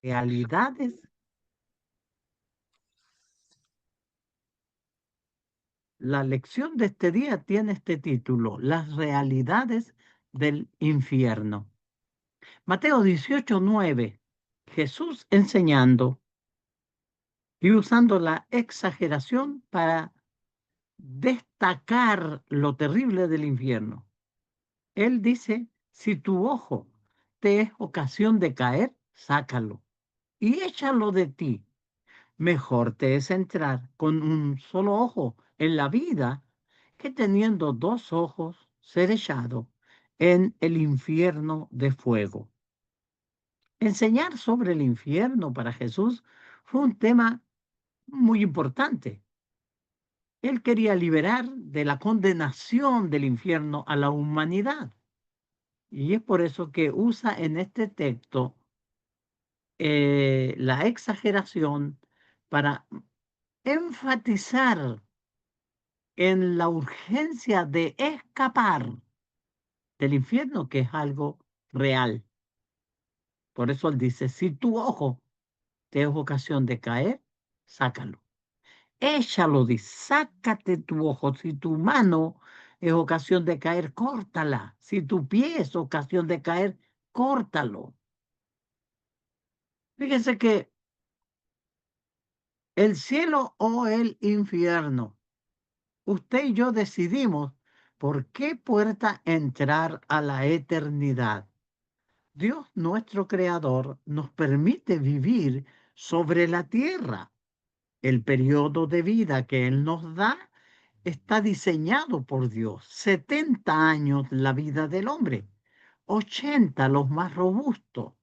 realidades. La lección de este día tiene este título, Las realidades del infierno. Mateo 18:9. Jesús enseñando y usando la exageración para destacar lo terrible del infierno. Él dice, si tu ojo te es ocasión de caer, sácalo y échalo de ti. Mejor te es entrar con un solo ojo en la vida que teniendo dos ojos ser echado en el infierno de fuego. Enseñar sobre el infierno para Jesús fue un tema muy importante. Él quería liberar de la condenación del infierno a la humanidad. Y es por eso que usa en este texto la exageración para enfatizar en la urgencia de escapar del infierno, que es algo real. Por eso él dice, si tu ojo te es ocasión de caer, sácalo. Échalo, dice, sácate tu ojo. Si tu mano es ocasión de caer, córtala. Si tu pie es ocasión de caer, córtalo. Fíjense que el cielo o el infierno, usted y yo decidimos por qué puerta entrar a la eternidad. Dios, nuestro Creador, nos permite vivir sobre la tierra. El periodo de vida que Él nos da está diseñado por Dios. 70 años la vida del hombre, 80 los más robustos.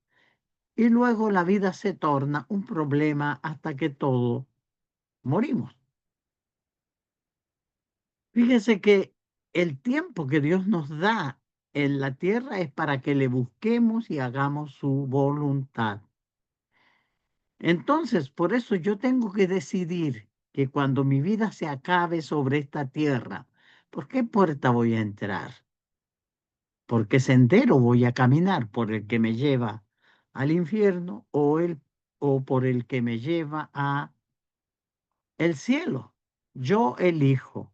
Y luego la vida se torna un problema hasta que todos morimos. Fíjese que el tiempo que Dios nos da en la tierra es para que le busquemos y hagamos su voluntad. Entonces, por eso yo tengo que decidir que cuando mi vida se acabe sobre esta tierra, ¿por qué puerta voy a entrar? ¿Por qué sendero voy a caminar? ¿Por el que me lleva al infierno o por el que me lleva a el cielo? Yo elijo.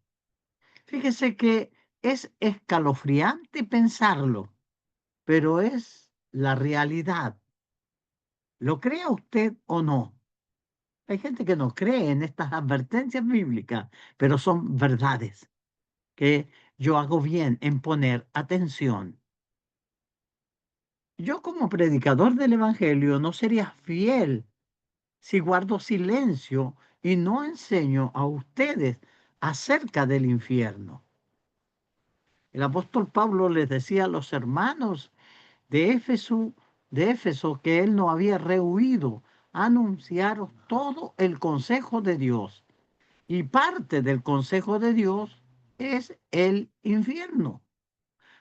Fíjese que es escalofriante pensarlo, pero es la realidad. ¿Lo crea usted o no? Hay gente que no cree en estas advertencias bíblicas, pero son verdades que yo hago bien en poner atención. Yo como predicador del Evangelio no sería fiel si guardo silencio y no enseño a ustedes acerca del infierno. El apóstol Pablo les decía a los hermanos de Éfeso que él no había rehuido anunciaros todo el consejo de Dios. Y parte del consejo de Dios es el infierno.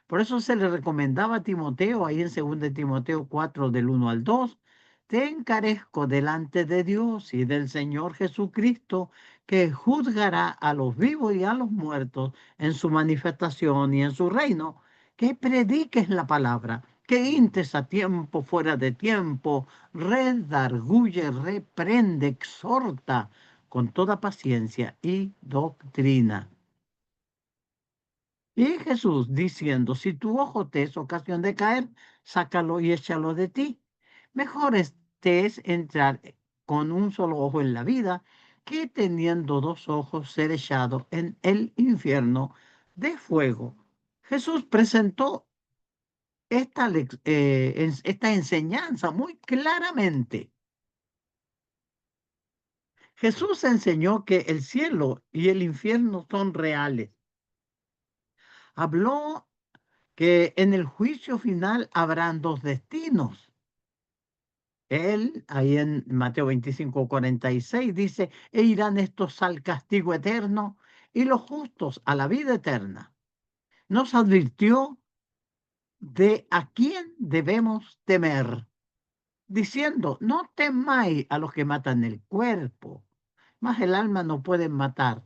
Por eso se le recomendaba a Timoteo, ahí en 2 Timoteo 4, del 1 al 2, te encarezco delante de Dios y del Señor Jesucristo, que juzgará a los vivos y a los muertos en su manifestación y en su reino, que prediques la palabra, que intes a tiempo, fuera de tiempo, redarguye, reprende, exhorta con toda paciencia y doctrina. Y Jesús diciendo, si tu ojo te es ocasión de caer, sácalo y échalo de ti. Mejor te es entrar con un solo ojo en la vida que teniendo dos ojos ser echado en el infierno de fuego. Jesús presentó esta enseñanza muy claramente. Jesús enseñó que el cielo y el infierno son reales. Habló que en el juicio final habrán dos destinos. Él, ahí en Mateo 25:46, dice, e irán estos al castigo eterno y los justos a la vida eterna. Nos advirtió de a quién debemos temer, diciendo, no temáis a los que matan el cuerpo, mas el alma no pueden matar.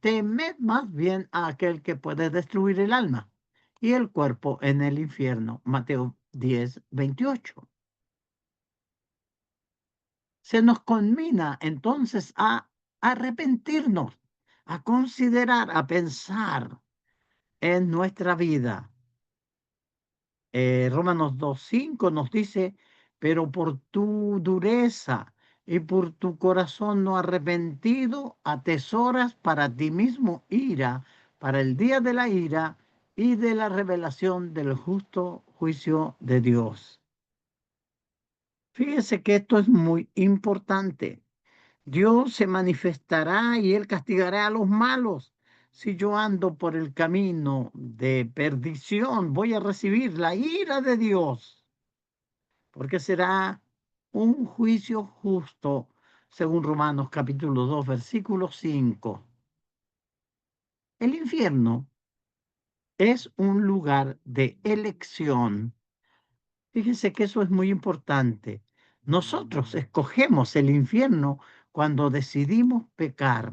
Temed más bien a aquel que puede destruir el alma y el cuerpo en el infierno. Mateo 10:28. Se nos conmina entonces a arrepentirnos, a considerar, a pensar en nuestra vida. Romanos 2:5 nos dice, pero por tu dureza y por tu corazón no arrepentido, atesoras para ti mismo ira, para el día de la ira y de la revelación del justo juicio de Dios. Fíjese que esto es muy importante. Dios se manifestará y Él castigará a los malos. Si yo ando por el camino de perdición, voy a recibir la ira de Dios, porque será un juicio justo, según Romanos capítulo 2, versículo 5. El infierno es un lugar de elección. Fíjense que eso es muy importante. Nosotros escogemos el infierno cuando decidimos pecar.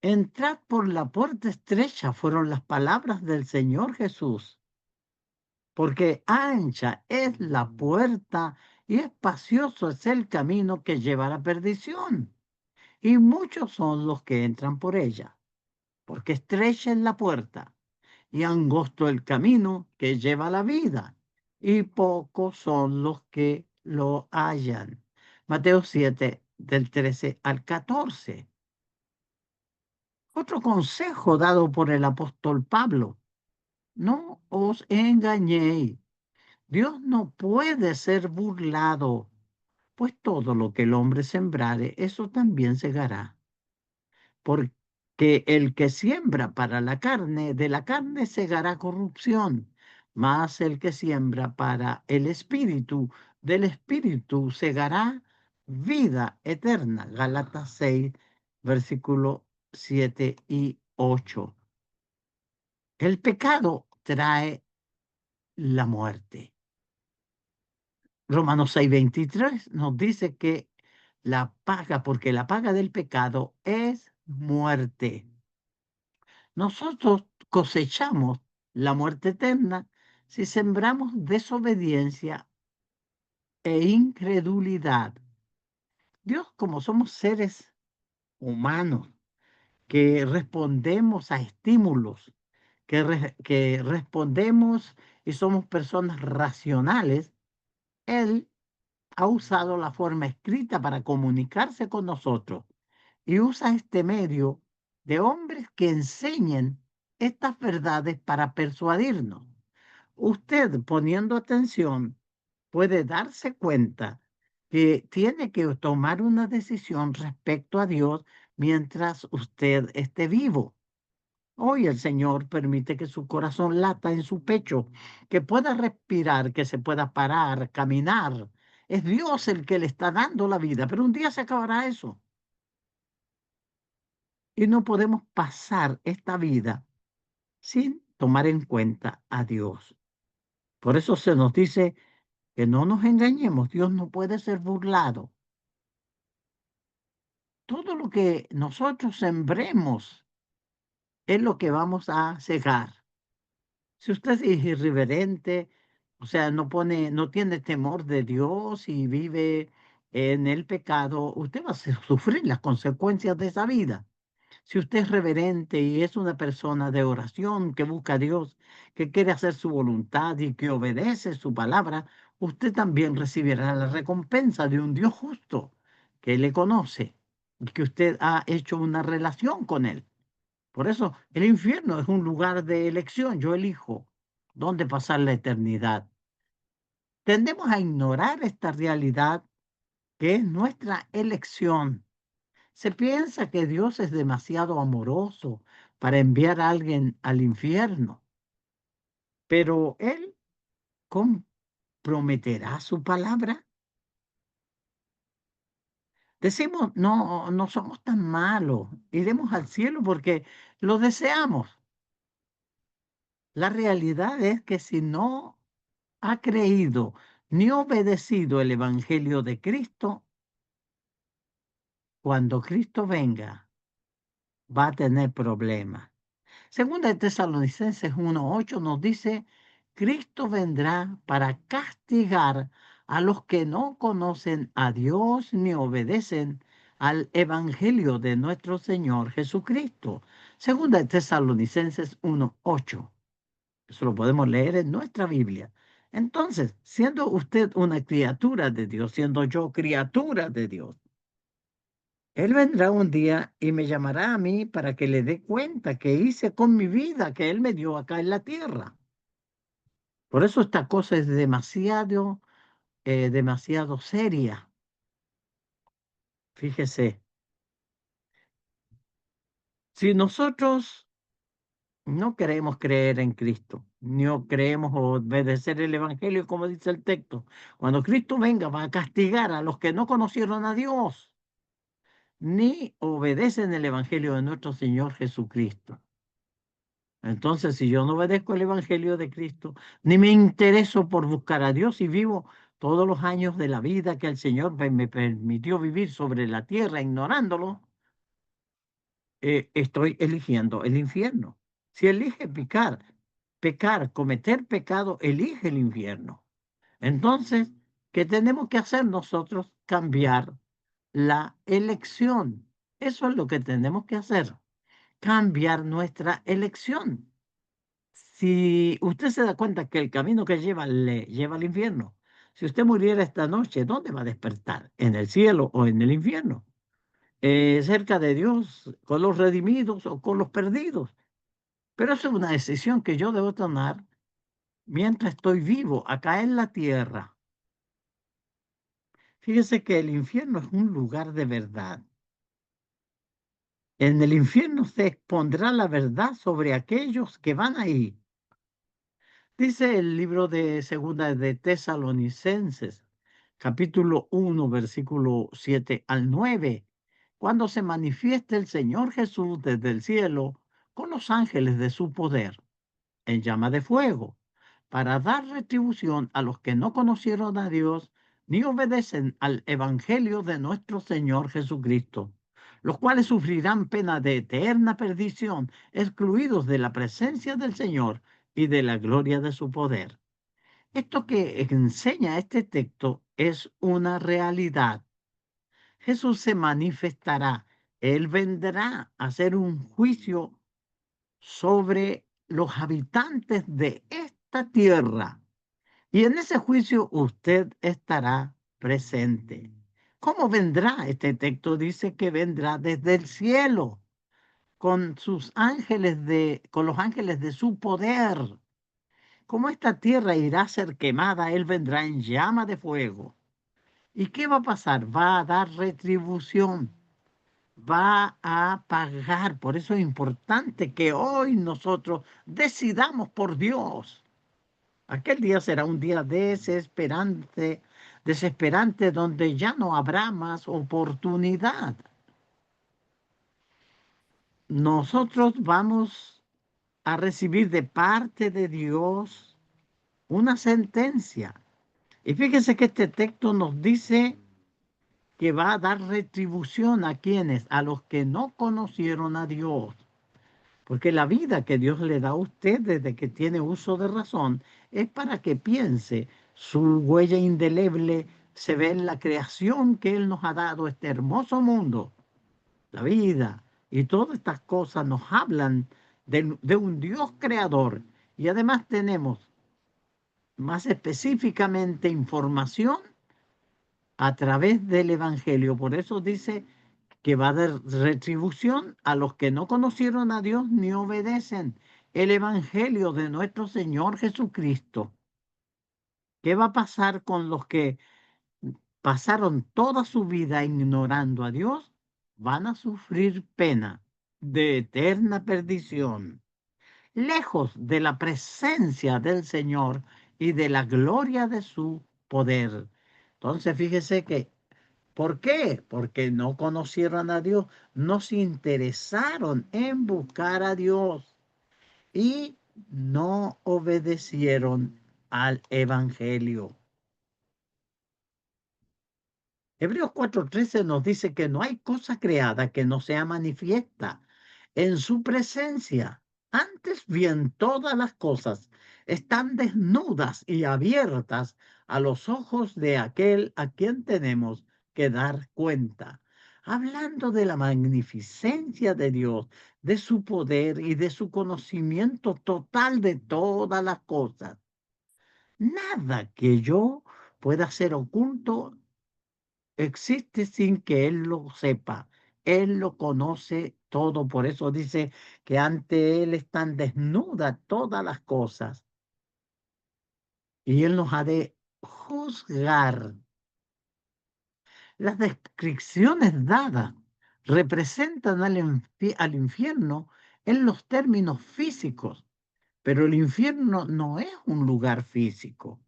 Entrad por la puerta estrecha fueron las palabras del Señor Jesús, porque ancha es la puerta y espacioso es el camino que lleva a la perdición, y muchos son los que entran por ella, porque estrecha es la puerta y angosto el camino que lleva a la vida, y pocos son los que lo hallan. Mateo 7, del 13 al 14. Otro consejo dado por el apóstol Pablo: no os engañéis. Dios no puede ser burlado, pues todo lo que el hombre sembrare, eso también segará. Porque el que siembra para la carne, de la carne segará corrupción, mas el que siembra para el espíritu, del espíritu segará vida eterna. Gálatas 6, versículo 7 y 8. El pecado trae la muerte. Romanos 6:23 nos dice que la paga, porque la paga del pecado es muerte. Nosotros cosechamos la muerte eterna si sembramos desobediencia e incredulidad. Dios, como somos seres humanos que respondemos a estímulos, que respondemos y somos personas racionales, Él ha usado la forma escrita para comunicarse con nosotros y usa este medio de hombres que enseñen estas verdades para persuadirnos. Usted, poniendo atención, puede darse cuenta que tiene que tomar una decisión respecto a Dios mientras usted esté vivo. Hoy el Señor permite que su corazón lata en su pecho, que pueda respirar, que se pueda parar, caminar. Es Dios el que le está dando la vida, pero un día se acabará eso. Y no podemos pasar esta vida sin tomar en cuenta a Dios. Por eso se nos dice que no nos engañemos, Dios no puede ser burlado. Todo lo que nosotros sembremos es lo que vamos a cegar. Si usted es irreverente, o sea, no tiene temor de Dios y vive en el pecado, usted va a sufrir las consecuencias de esa vida. Si usted es reverente y es una persona de oración que busca a Dios, que quiere hacer su voluntad y que obedece su palabra, usted también recibirá la recompensa de un Dios justo que le conoce y que usted ha hecho una relación con él. Por eso el infierno es un lugar de elección. Yo elijo dónde pasar la eternidad. Tendemos a ignorar esta realidad que es nuestra elección. Se piensa que Dios es demasiado amoroso para enviar a alguien al infierno, pero Él comprometerá su palabra. Decimos, no, no somos tan malos, iremos al cielo porque lo deseamos. La realidad es que si no ha creído ni obedecido el Evangelio de Cristo, cuando Cristo venga, va a tener problemas. Segunda de Tesalonicenses 1:8 nos dice, Cristo vendrá para castigar a los que no conocen a Dios ni obedecen al Evangelio de nuestro Señor Jesucristo. Segunda de Tesalonicenses 1:8. Eso lo podemos leer en nuestra Biblia. Entonces, siendo usted una criatura de Dios, siendo yo criatura de Dios, Él vendrá un día y me llamará a mí para que le dé cuenta que hice con mi vida que Él me dio acá en la tierra. Por eso esta cosa es demasiado seria. Fíjese, si nosotros no queremos creer en Cristo, no queremos obedecer el Evangelio, como dice el texto, cuando Cristo venga va a castigar a los que no conocieron a Dios, ni obedecen el Evangelio de nuestro Señor Jesucristo. Entonces, si yo no obedezco el Evangelio de Cristo, ni me intereso por buscar a Dios y vivo todos los años de la vida que el Señor me permitió vivir sobre la tierra ignorándolo, estoy eligiendo el infierno. Si elige pecar, cometer pecado, elige el infierno. Entonces, ¿qué tenemos que hacer nosotros? Cambiar la elección. Eso es lo que tenemos que hacer, cambiar nuestra elección. Si usted se da cuenta que el camino que lleva le lleva al infierno, si usted muriera esta noche, ¿dónde va a despertar? ¿En el cielo o en el infierno? ¿Cerca de Dios, con los redimidos o con los perdidos? Pero eso es una decisión que yo debo tomar mientras estoy vivo acá en la tierra. Fíjese que el infierno es un lugar de verdad. En el infierno se expondrá la verdad sobre aquellos que van ahí. Dice el libro de Segunda de Tesalonicenses, capítulo 1, versículo 7 al 9, cuando se manifieste el Señor Jesús desde el cielo con los ángeles de su poder en llama de fuego, para dar retribución a los que no conocieron a Dios ni obedecen al Evangelio de nuestro Señor Jesucristo, los cuales sufrirán pena de eterna perdición, excluidos de la presencia del Señor y de la gloria de su poder. Esto que enseña este texto es una realidad. Jesús se manifestará, Él vendrá a hacer un juicio sobre los habitantes de esta tierra. Y en ese juicio usted estará presente. ¿Cómo vendrá? Este texto dice que vendrá desde el cielo con sus ángeles con los ángeles de su poder. Como esta tierra irá a ser quemada, él vendrá en llama de fuego. ¿Y qué va a pasar? Va a dar retribución, va a pagar. Por eso es importante que hoy nosotros decidamos por Dios. Aquel día será un día desesperante, desesperante donde ya no habrá más oportunidad. Nosotros vamos a recibir de parte de Dios una sentencia. Y fíjese que este texto nos dice que va a dar retribución a quienes, a los que no conocieron a Dios. Porque la vida que Dios le da a usted desde que tiene uso de razón es para que piense. Su huella indeleble se ve en la creación que Él nos ha dado, este hermoso mundo, la vida. Y todas estas cosas nos hablan de un Dios creador. Y además tenemos más específicamente información a través del Evangelio. Por eso dice que va a dar retribución a los que no conocieron a Dios ni obedecen el Evangelio de nuestro Señor Jesucristo. ¿Qué va a pasar con los que pasaron toda su vida ignorando a Dios? Van a sufrir pena de eterna perdición, lejos de la presencia del Señor y de la gloria de su poder. Entonces, fíjese que ¿por qué? Porque no conocieron a Dios, no se interesaron en buscar a Dios y no obedecieron al Evangelio. Hebreos 4:13 nos dice que no hay cosa creada que no sea manifiesta en su presencia. Antes bien, todas las cosas están desnudas y abiertas a los ojos de aquel a quien tenemos que dar cuenta. Hablando de la magnificencia de Dios, de su poder y de su conocimiento total de todas las cosas. Nada que yo pueda ser oculto existe sin que Él lo sepa. Él lo conoce todo. Por eso dice que ante Él están desnudas todas las cosas. Y Él nos ha de juzgar. Las descripciones dadas representan al infierno en los términos físicos, pero el infierno no es un lugar físico.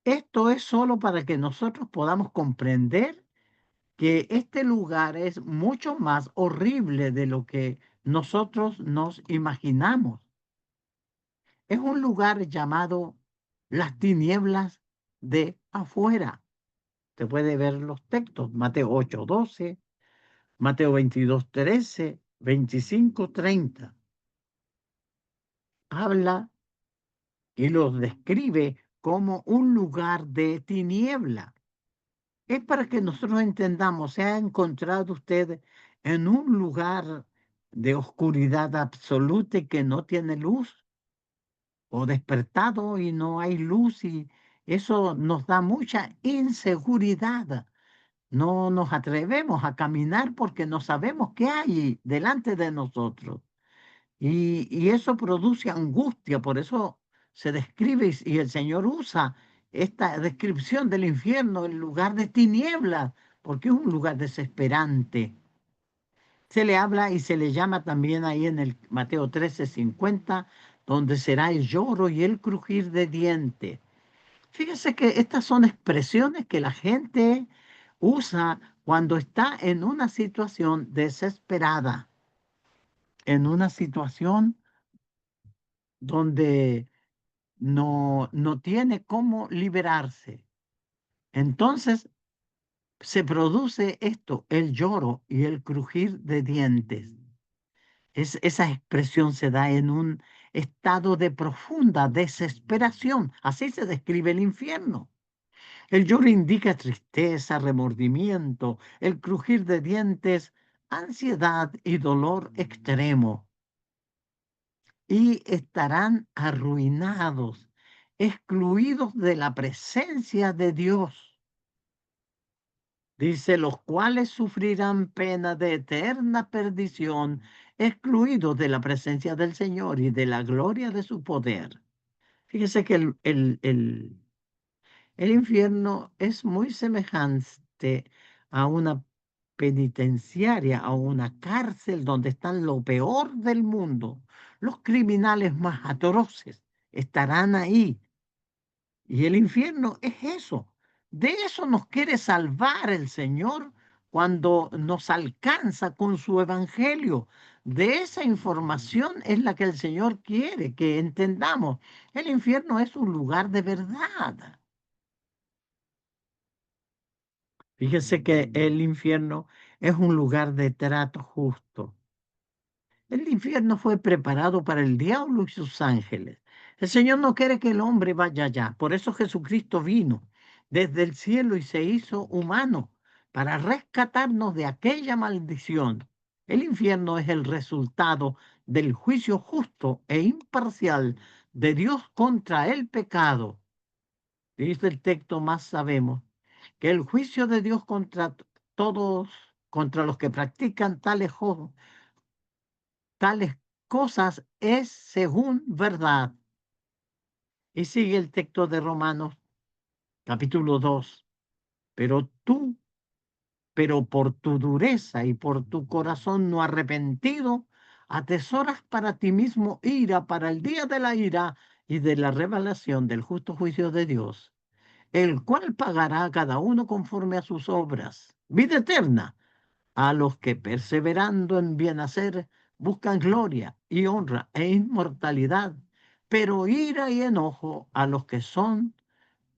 Esto es solo para que nosotros podamos comprender que este lugar es mucho más horrible de lo que nosotros nos imaginamos. Es un lugar llamado las tinieblas de afuera. Se puede ver los textos, Mateo 8:12, Mateo 22:13, 25:30. Habla y los describe como un lugar de tiniebla. Es para que nosotros entendamos, ¿se ha encontrado usted en un lugar de oscuridad absoluta y que no tiene luz? ¿O despertado y no hay luz? Y eso nos da mucha inseguridad. No nos atrevemos a caminar porque no sabemos qué hay delante de nosotros. Y eso produce angustia, por eso se describe y el Señor usa esta descripción del infierno, el lugar de tinieblas, porque es un lugar desesperante. Se le habla y se le llama también ahí en el Mateo 13:50, donde será el lloro y el crujir de dientes. Fíjese que estas son expresiones que la gente usa cuando está en una situación desesperada, en una situación donde no tiene cómo liberarse. Entonces se produce esto, el lloro y el crujir de dientes. Esa expresión se da en un estado de profunda desesperación. Así se describe el infierno. El lloro indica tristeza, remordimiento, el crujir de dientes, ansiedad y dolor extremo. Y estarán arruinados, excluidos de la presencia de Dios. Dice, los cuales sufrirán pena de eterna perdición, excluidos de la presencia del Señor y de la gloria de su poder. Fíjese que el infierno es muy semejante a una penitenciaria, a una cárcel donde están lo peor del mundo. Los criminales más atroces estarán ahí. Y el infierno es eso. De eso nos quiere salvar el Señor cuando nos alcanza con su evangelio. De esa información es la que el Señor quiere que entendamos. El infierno es un lugar de verdad. Fíjese que el infierno es un lugar de trato justo. El infierno fue preparado para el diablo y sus ángeles. El Señor no quiere que el hombre vaya allá. Por eso Jesucristo vino desde el cielo y se hizo humano para rescatarnos de aquella maldición. El infierno es el resultado del juicio justo e imparcial de Dios contra el pecado. Dice el texto, más sabemos que el juicio de Dios contra todos, contra los que practican tales cosas es según verdad. Y sigue el texto de Romanos, capítulo 2. Pero tú, pero por tu dureza y por tu corazón no arrepentido, atesoras para ti mismo ira para el día de la ira y de la revelación del justo juicio de Dios, el cual pagará a cada uno conforme a sus obras. Vida eterna a los que perseverando en bien hacer buscan gloria y honra e inmortalidad, pero ira y enojo a los que son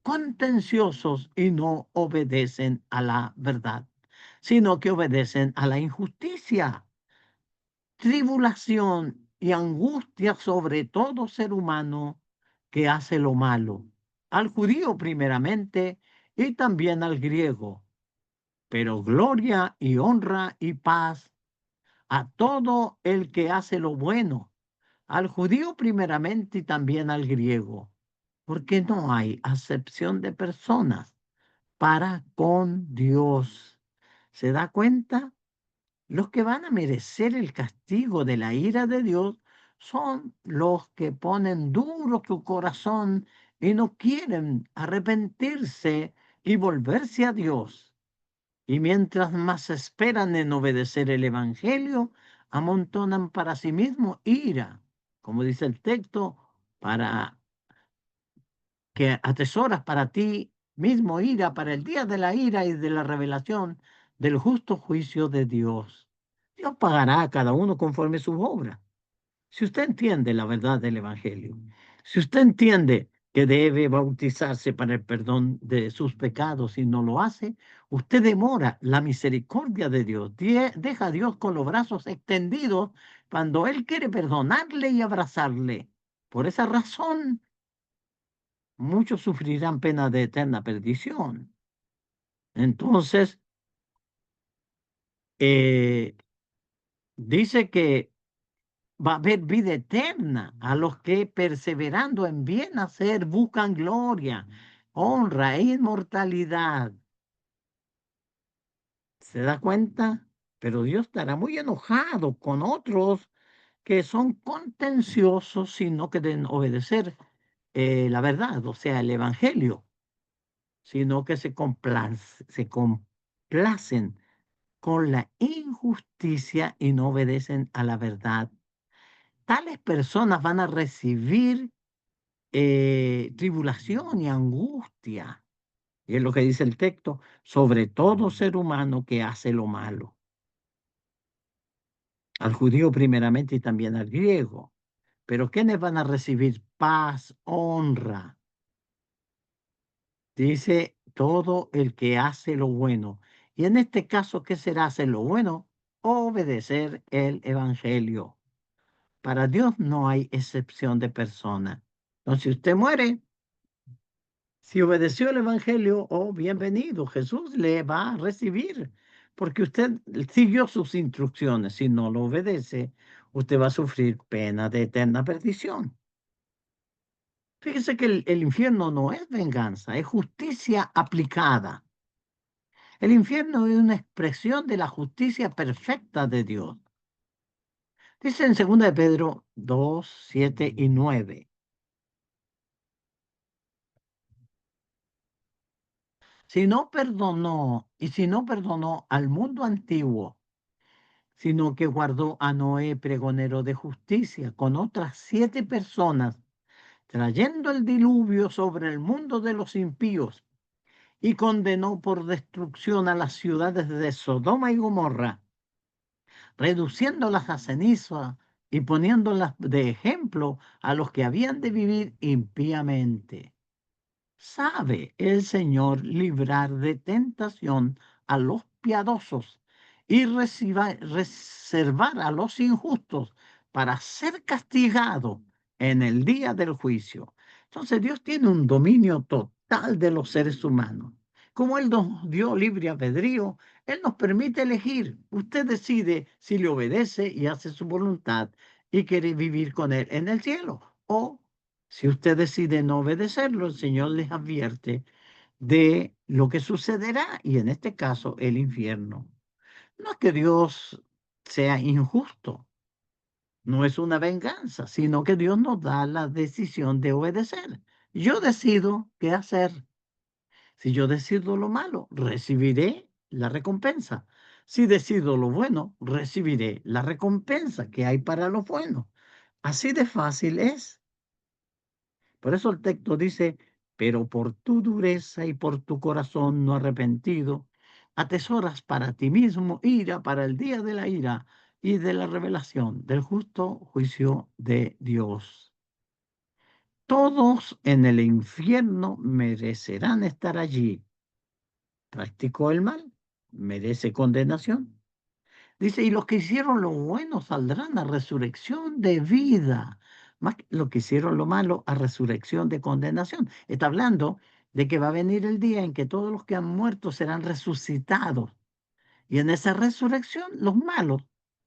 contenciosos y no obedecen a la verdad, sino que obedecen a la injusticia, tribulación y angustia sobre todo ser humano que hace lo malo, al judío primeramente y también al griego, pero gloria y honra y paz a todo el que hace lo bueno, al judío primeramente y también al griego, porque no hay acepción de personas para con Dios. ¿Se da cuenta? Los que van a merecer el castigo de la ira de Dios son los que ponen duro su corazón y no quieren arrepentirse y volverse a Dios. Y mientras más esperan en obedecer el Evangelio, amontonan para sí mismos ira, como dice el texto, para que atesoras para ti mismo ira, para el día de la ira y de la revelación del justo juicio de Dios. Dios pagará a cada uno conforme sus obras. Si usted entiende la verdad del Evangelio, si usted entiende que debe bautizarse para el perdón de sus pecados y no lo hace, usted demora la misericordia de Dios, deja a Dios con los brazos extendidos cuando Él quiere perdonarle y abrazarle. Por esa razón, muchos sufrirán pena de eterna perdición. Entonces, eh, dice que va a haber vida eterna a los que perseverando en bien hacer buscan gloria, honra e inmortalidad. ¿Se da cuenta? Pero Dios estará muy enojado con otros que son contenciosos si no quieren obedecer la verdad, o sea, el Evangelio, sino que se complacen con la injusticia y no obedecen a la verdad. Tales personas van a recibir tribulación y angustia. Y es lo que dice el texto, sobre todo ser humano que hace lo malo. Al judío primeramente y también al griego. Pero ¿quiénes van a recibir paz, honra? Dice todo el que hace lo bueno. Y en este caso, ¿qué será hacer lo bueno? Obedecer el evangelio. Para Dios no hay excepción de persona. Entonces, si usted muere, si obedeció el Evangelio, oh, bienvenido, Jesús le va a recibir, porque usted siguió sus instrucciones. Si no lo obedece, usted va a sufrir pena de eterna perdición. Fíjese que el infierno no es venganza, es justicia aplicada. El infierno es una expresión de la justicia perfecta de Dios. Dice en 2 de Pedro 2, 7 y 9. Si no perdonó, y si no perdonó al mundo antiguo, sino que guardó a Noé pregonero de justicia con otras 7 personas, trayendo el diluvio sobre el mundo de los impíos, y condenó por destrucción a las ciudades de Sodoma y Gomorra, reduciéndolas a ceniza y poniéndolas de ejemplo a los que habían de vivir impíamente. ¿Sabe el Señor librar de tentación a los piadosos y reservar a los injustos para ser castigado en el día del juicio? Entonces Dios tiene un dominio total de los seres humanos. Como Él nos dio libre albedrío, Él nos permite elegir. Usted decide si le obedece y hace su voluntad y quiere vivir con Él en el cielo, o si usted decide no obedecerlo, el Señor les advierte de lo que sucederá y en este caso el infierno. No es que Dios sea injusto, no es una venganza, sino que Dios nos da la decisión de obedecer. Yo decido qué hacer. Si yo decido lo malo, recibiré la recompensa. Si decido lo bueno, recibiré la recompensa que hay para lo bueno. Así de fácil es. Por eso el texto dice, pero por tu dureza y por tu corazón no arrepentido, atesoras para ti mismo ira para el día de la ira y de la revelación del justo juicio de Dios. Todos en el infierno merecerán estar allí. Practicó el mal, merece condenación. Dice, y los que hicieron lo bueno saldrán a resurrección de vida, más que los que hicieron lo malo a resurrección de condenación. Está hablando de que va a venir el día en que todos los que han muerto serán resucitados. Y en esa resurrección los malos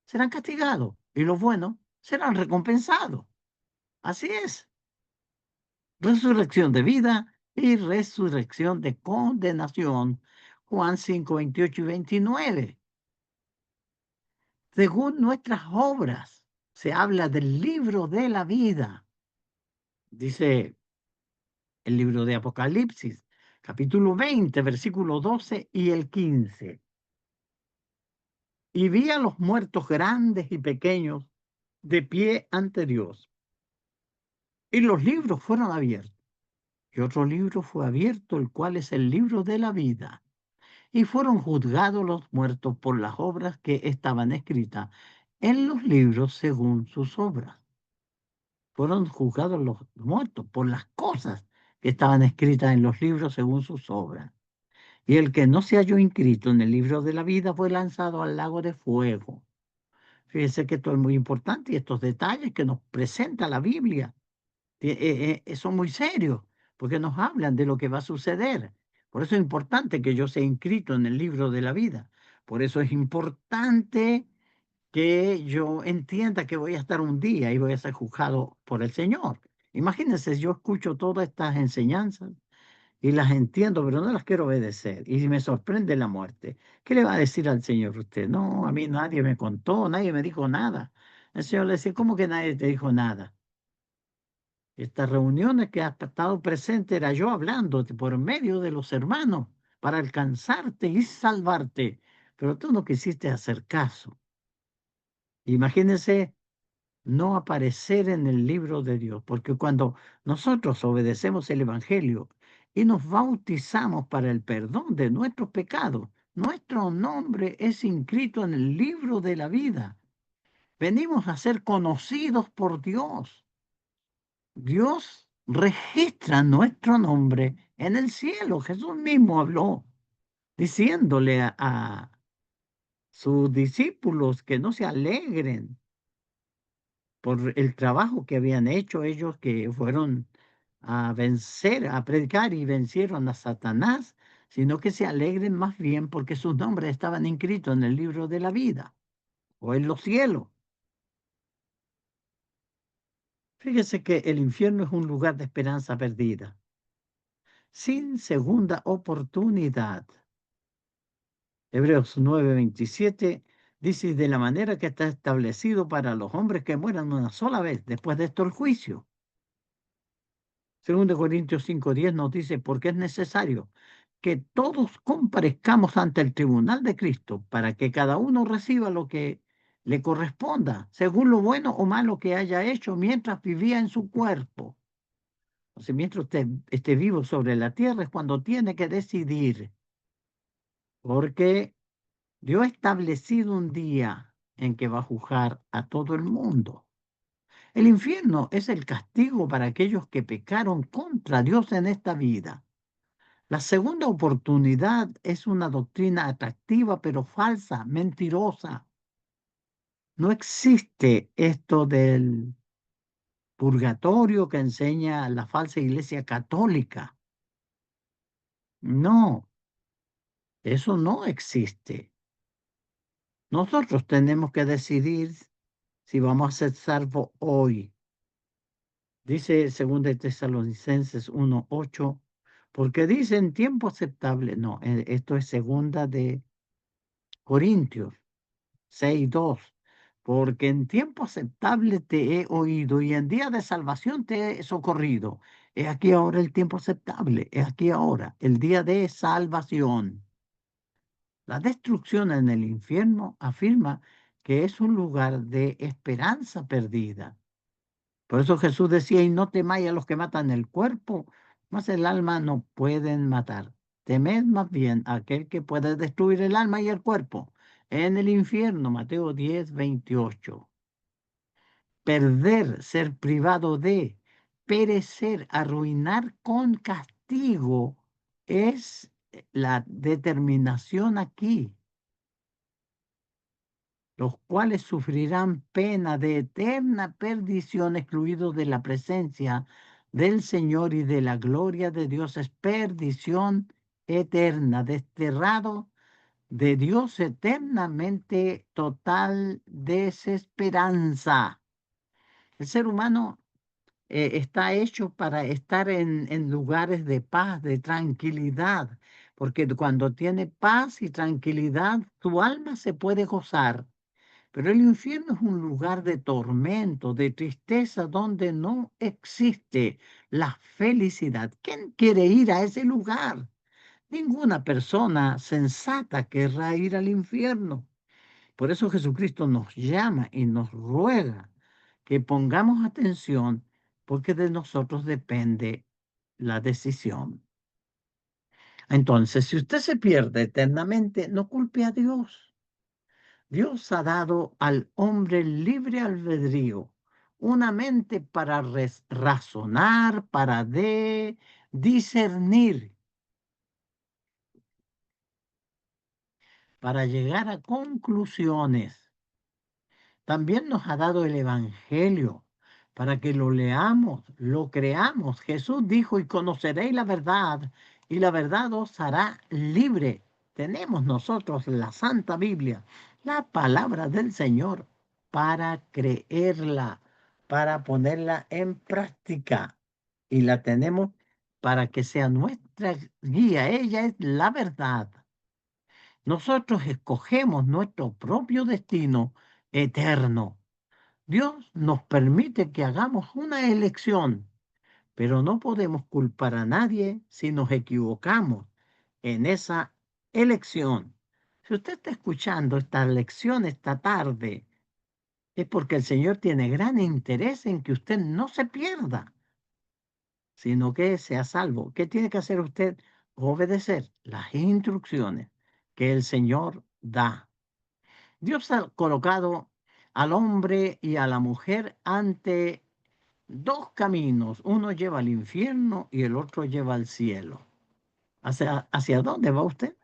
serán castigados y los buenos serán recompensados. Así es. Resurrección de vida y resurrección de condenación. Juan 5, 28 y 29. Según nuestras obras, se habla del libro de la vida, dice el libro de Apocalipsis, capítulo 20, versículo 12 y el 15. Y vi a los muertos grandes y pequeños de pie ante Dios. Y los libros fueron abiertos. Y otro libro fue abierto, el cual es el libro de la vida. Y fueron juzgados los muertos por las obras que estaban escritas en los libros según sus obras. Fueron juzgados los muertos por las cosas que estaban escritas en los libros según sus obras. Y el que no se halló inscrito en el libro de la vida fue lanzado al lago de fuego. Fíjense que esto es muy importante y estos detalles que nos presenta la Biblia son muy serios porque nos hablan de lo que va a suceder. Por eso es importante que yo sea inscrito en el libro de la vida. Por eso es importante que yo entienda que voy a estar un día y voy a ser juzgado por el Señor. Imagínense, yo escucho todas estas enseñanzas y las entiendo, pero no las quiero obedecer. Y me sorprende la muerte. ¿Qué le va a decir al Señor usted? No, a mí nadie me contó, nadie me dijo nada. El Señor le dice, ¿cómo que nadie te dijo nada? Estas reuniones que has estado presente era yo hablándote por medio de los hermanos para alcanzarte y salvarte, pero tú no quisiste hacer caso. Imagínense no aparecer en el libro de Dios, porque cuando nosotros obedecemos el Evangelio y nos bautizamos para el perdón de nuestros pecados, nuestro nombre es inscrito en el libro de la vida. Venimos a ser conocidos por Dios. Dios registra nuestro nombre en el cielo. Jesús mismo habló diciéndole a sus discípulos que no se alegren por el trabajo que habían hecho ellos que fueron a vencer, a predicar y vencieron a Satanás, sino que se alegren más bien porque sus nombres estaban inscritos en el libro de la vida o en los cielos. Fíjese que el infierno es un lugar de esperanza perdida, sin segunda oportunidad. Hebreos 9:27 dice, de la manera que está establecido para los hombres que mueran una sola vez, después de esto el juicio. Segundo Corintios 5:10 nos dice, porque es necesario que todos comparezcamos ante el tribunal de Cristo para que cada uno reciba lo que le corresponda, según lo bueno o malo que haya hecho mientras vivía en su cuerpo. O sea, mientras usted esté vivo sobre la tierra es cuando tiene que decidir, porque Dios ha establecido un día en que va a juzgar a todo el mundo. El infierno es el castigo para aquellos que pecaron contra Dios en esta vida. La segunda oportunidad es una doctrina atractiva pero falsa, mentirosa. No existe esto del purgatorio que enseña la falsa iglesia católica. No, eso no existe. Nosotros tenemos que decidir si vamos a ser salvos hoy. Dice 2 Tesalonicenses 1:8, porque dice en tiempo aceptable, no, esto es segunda de Corintios 6:2, porque en tiempo aceptable te he oído y en día de salvación te he socorrido. He aquí ahora el tiempo aceptable, he aquí ahora el día de salvación. La destrucción en el infierno afirma que es un lugar de esperanza perdida. Por eso Jesús decía, y no temáis a los que matan el cuerpo, mas el alma no pueden matar. Temed más bien a aquel que puede destruir el alma y el cuerpo en el infierno. Mateo 10:28. Perder, ser privado de, perecer, arruinar con castigo, es la determinación aquí. los cuales sufrirán pena de eterna perdición, excluidos de la presencia del Señor y de la gloria de Dios. Es perdición eterna, desterrado de Dios eternamente, total desesperanza. El ser humano está hecho para estar en lugares de paz, de tranquilidad, porque cuando tiene paz y tranquilidad, tu alma se puede gozar. Pero el infierno es un lugar de tormento, de tristeza, donde no existe la felicidad. ¿Quién quiere ir a ese lugar? Ninguna persona sensata querrá ir al infierno. Por eso Jesucristo nos llama y nos ruega que pongamos atención, porque de nosotros depende la decisión. Entonces, si usted se pierde eternamente, no culpe a Dios. Dios ha dado al hombre libre albedrío, una mente para razonar, para discernir, para llegar a conclusiones. También nos ha dado el Evangelio para que lo leamos, lo creamos. Jesús dijo, y conoceréis y la verdad os hará libre. Tenemos nosotros la Santa Biblia, la palabra del Señor, para creerla, para ponerla en práctica. Y la tenemos para que sea nuestra guía. Ella es la verdad. Nosotros escogemos nuestro propio destino eterno. Dios nos permite que hagamos una elección, pero no podemos culpar a nadie si nos equivocamos en esa elección. Si usted está escuchando esta lección esta tarde, es porque el Señor tiene gran interés en que usted no se pierda, sino que sea salvo. ¿Qué tiene que hacer usted? Obedecer las instrucciones que el Señor da. Dios ha colocado al hombre y a la mujer ante dos caminos. Uno lleva al infierno y el otro lleva al cielo. ¿Hacia dónde va usted?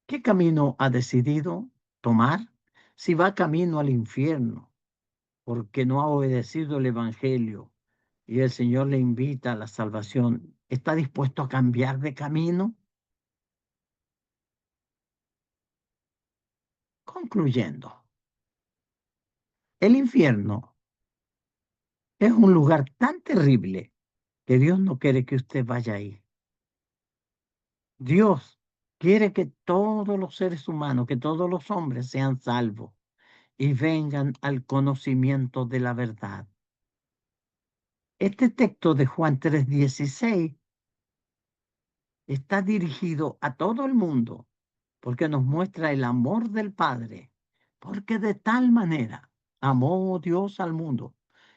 ¿Qué camino ha decidido tomar? Si va camino al infierno porque no ha obedecido el Evangelio y el Señor le invita a la salvación, ¿está dispuesto a cambiar de camino? Concluyendo, el infierno es un lugar tan terrible que Dios no quiere que usted vaya ahí. Dios quiere que todos los seres humanos, que todos los hombres sean salvos y vengan al conocimiento de la verdad. Este texto de Juan 3:16 está dirigido a todo el mundo porque nos muestra el amor del Padre, porque de tal manera amó Dios al mundo,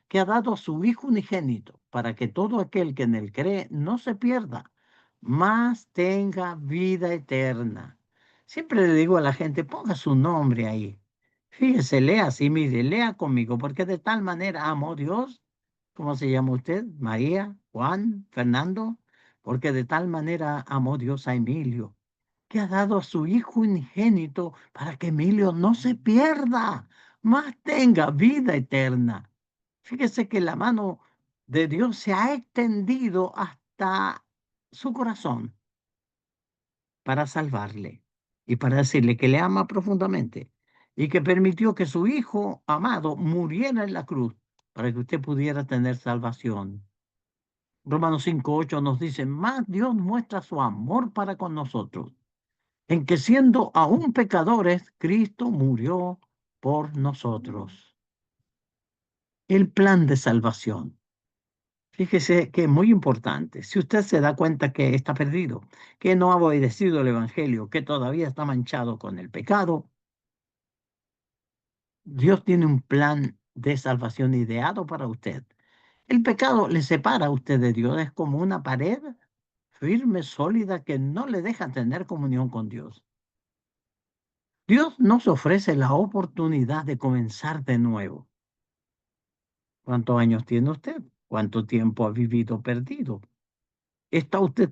que ha dado a su Hijo unigénito, para que todo aquel que en él cree no se pierda, mas tenga vida eterna. Siempre le digo a la gente, ponga su nombre ahí. Fíjese, lea así, mire, lea conmigo, porque de tal manera amó Dios. ¿Cómo se llama usted? María, Juan, Fernando, porque de tal manera amó Dios a Emilio, que ha dado a su Hijo unigénito para que Emilio no se pierda, mas tenga vida eterna. Fíjese que la mano de Dios se ha extendido hasta su corazón para salvarle y para decirle que le ama profundamente y que permitió que su Hijo amado muriera en la cruz para que usted pudiera tener salvación. Romanos 5:8 nos dice, más Dios muestra su amor para con nosotros, en que siendo aún pecadores, Cristo murió por nosotros. El plan de salvación. Fíjese que es muy importante. Si usted se da cuenta que está perdido, que no ha obedecido el Evangelio, que todavía está manchado con el pecado, Dios tiene un plan de salvación ideado para usted. El pecado le separa a usted de Dios, es como una pared firme, sólida, que no le deja tener comunión con Dios. Dios nos ofrece la oportunidad de comenzar de nuevo. ¿Cuántos años tiene usted? ¿Cuánto tiempo ha vivido perdido? ¿Está usted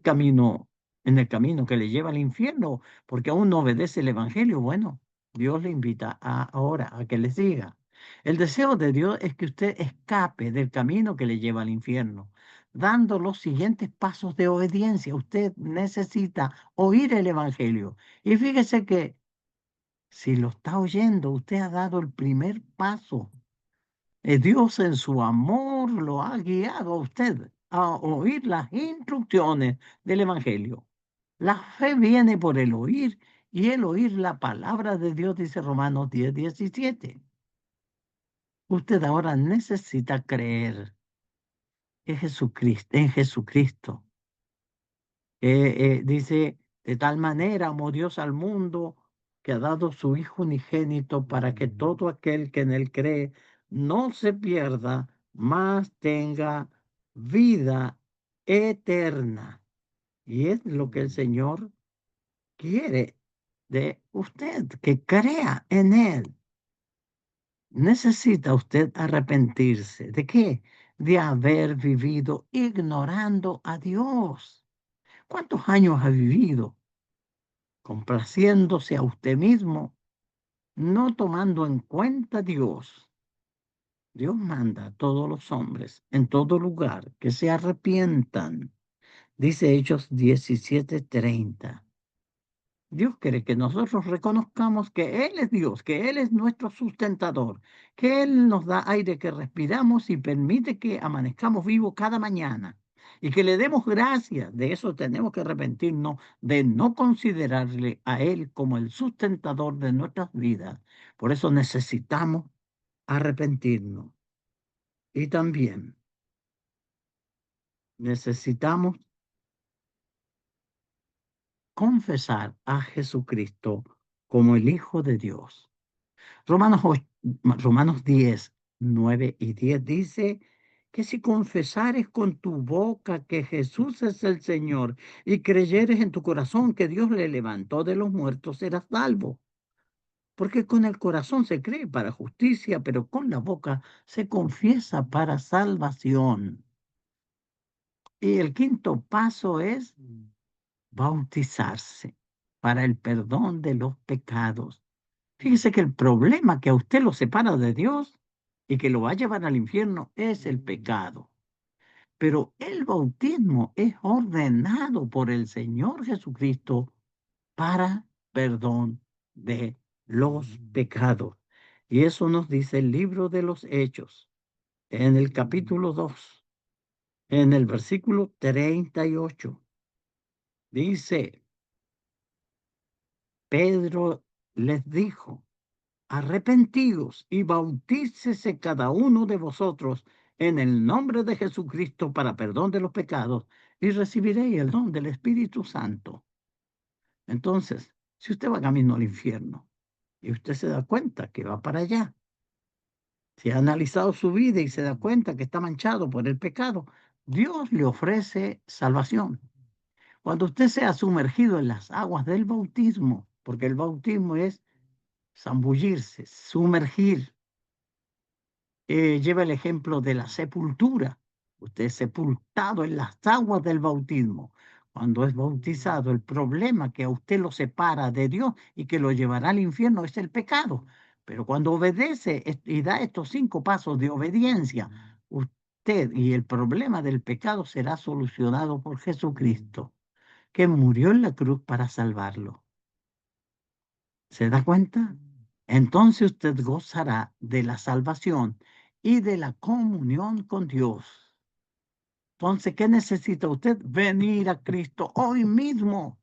en el camino que le lleva al infierno porque aún no obedece el Evangelio? Bueno, Dios le invita ahora a que le siga. El deseo de Dios es que usted escape del camino que le lleva al infierno, dando los siguientes pasos de obediencia. Usted necesita oír el Evangelio. Y fíjese que si lo está oyendo, usted ha dado el primer paso. Dios en su amor lo ha guiado a usted a oír las instrucciones del Evangelio. La fe viene por el oír y el oír la palabra de Dios, dice Romanos 10:17. Usted ahora necesita creer en Jesucristo. Dice, de tal manera amó Dios al mundo que ha dado su Hijo unigénito para que todo aquel que en él cree no se pierda, mas tenga vida eterna. Y es lo que el Señor quiere de usted, que crea en Él. Necesita usted arrepentirse. ¿De qué? De haber vivido ignorando a Dios. ¿Cuántos años ha vivido complaciéndose a usted mismo, no tomando en cuenta a Dios? Dios manda a todos los hombres en todo lugar que se arrepientan. Dice Hechos 17:30. Dios quiere que nosotros reconozcamos que Él es Dios, que Él es nuestro sustentador, que Él nos da aire que respiramos y permite que amanezcamos vivos cada mañana y que le demos gracias. De eso tenemos que arrepentirnos, de no considerarle a Él como el sustentador de nuestras vidas. Por eso necesitamos arrepentirnos. Y también necesitamos confesar a Jesucristo como el Hijo de Dios. Romanos 10, 9 y 10 dice que si confesares con tu boca que Jesús es el Señor y creyeres en tu corazón que Dios le levantó de los muertos, serás salvo. Porque con el corazón se cree para justicia, pero con la boca se confiesa para salvación. Y el quinto paso es bautizarse para el perdón de los pecados. Fíjese que el problema que a usted lo separa de Dios y que lo va a llevar al infierno es el pecado. Pero el bautismo es ordenado por el Señor Jesucristo para perdón de los pecados. Y eso nos dice el libro de los Hechos, en el capítulo 2, en el versículo 38. Dice, Pedro les dijo: arrepentíos y bautícese cada uno de vosotros en el nombre de Jesucristo para perdón de los pecados y recibiréis el don del Espíritu Santo. Entonces, si usted va camino al infierno y usted se da cuenta que va para allá, si ha analizado su vida y se da cuenta que está manchado por el pecado, Dios le ofrece salvación. Cuando usted sea sumergido en las aguas del bautismo, porque el bautismo es zambullirse, sumergir, lleva el ejemplo de la sepultura. Usted es sepultado en las aguas del bautismo. Cuando es bautizado, el problema que a usted lo separa de Dios y que lo llevará al infierno es el pecado. Pero cuando obedece y da estos 5 pasos de obediencia, usted y el problema del pecado será solucionado por Jesucristo, que murió en la cruz para salvarlo. ¿Se da cuenta? Entonces usted gozará de la salvación y de la comunión con Dios. Entonces, ¿qué necesita usted? Venir a Cristo hoy mismo.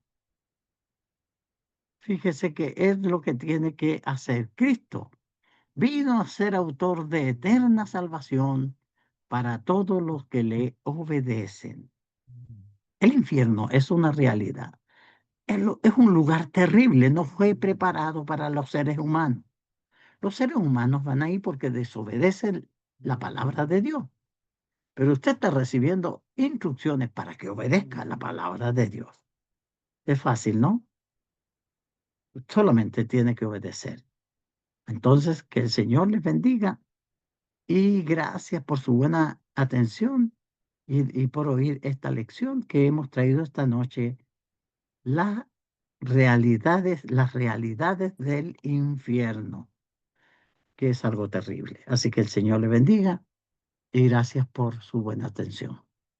Fíjese que es lo que tiene que hacer Cristo. Vino a ser autor de eterna salvación para todos los que le obedecen. El infierno es una realidad. Es un lugar terrible, no fue preparado para los seres humanos. Los seres humanos van ahí porque desobedecen la palabra de Dios. Pero usted está recibiendo instrucciones para que obedezca la palabra de Dios. Es fácil, ¿no? Solamente tiene que obedecer. Entonces, que el Señor les bendiga y gracias por su buena atención y por oír esta lección que hemos traído esta noche, la las realidades del infierno, que es algo terrible. Así que el Señor le bendiga y gracias por su buena atención.